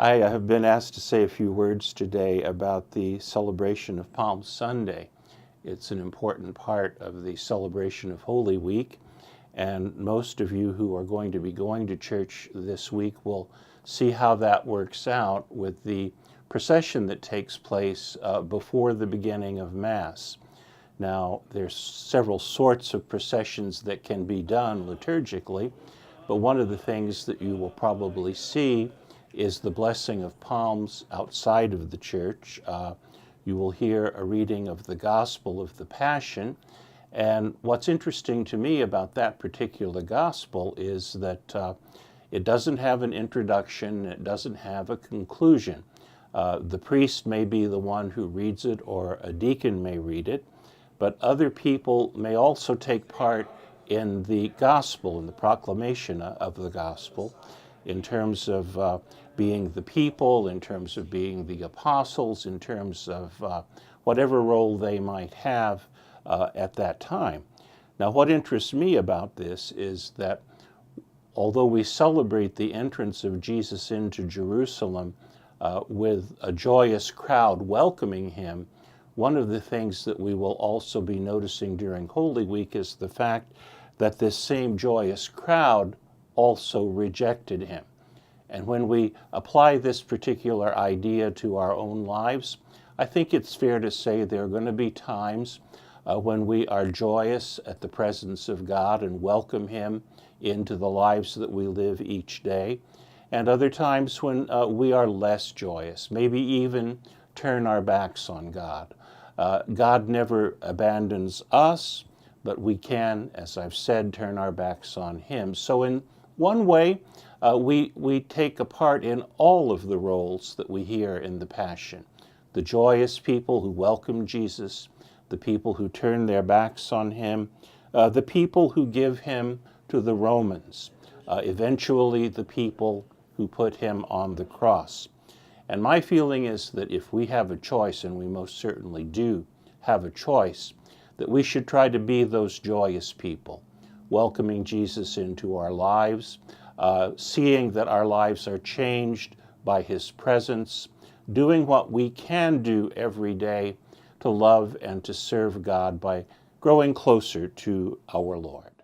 I have been asked to say a few words today about the celebration of Palm Sunday. It's an important part of the celebration of Holy Week, and most of you who are going to be going to church this week will see how that works out with the procession that takes place before the beginning of Mass. Now, there's several sorts of processions that can be done liturgically, but one of the things that you will probably see is the blessing of palms outside of the church. You will hear a reading of the Gospel of the Passion, and what's interesting to me about that particular Gospel is that it doesn't have an introduction, it doesn't have a conclusion. The priest may be the one who reads it, or a deacon may read it, but other people may also take part in the Gospel, in the proclamation of the Gospel, in terms of being the people, in terms of being the apostles, in terms of whatever role they might have at that time. Now, what interests me about this is that although we celebrate the entrance of Jesus into Jerusalem with a joyous crowd welcoming him, one of the things that we will also be noticing during Holy Week is the fact that this same joyous crowd also rejected him. And when we apply this particular idea to our own lives, I think it's fair to say there are going to be times when we are joyous at the presence of God and welcome him into the lives that we live each day, and other times when we are less joyous, maybe even turn our backs on God. God never abandons us, but we can, as I've said, turn our backs on him. So in one way, we take a part in all of the roles that we hear in the Passion. The joyous people who welcome Jesus, the people who turn their backs on him, the people who give him to the Romans, eventually the people who put him on the cross. And my feeling is that if we have a choice, and we most certainly do have a choice, that we should try to be those joyous people, welcoming Jesus into our lives, seeing that our lives are changed by his presence, doing what we can do every day to love and to serve God by growing closer to our Lord.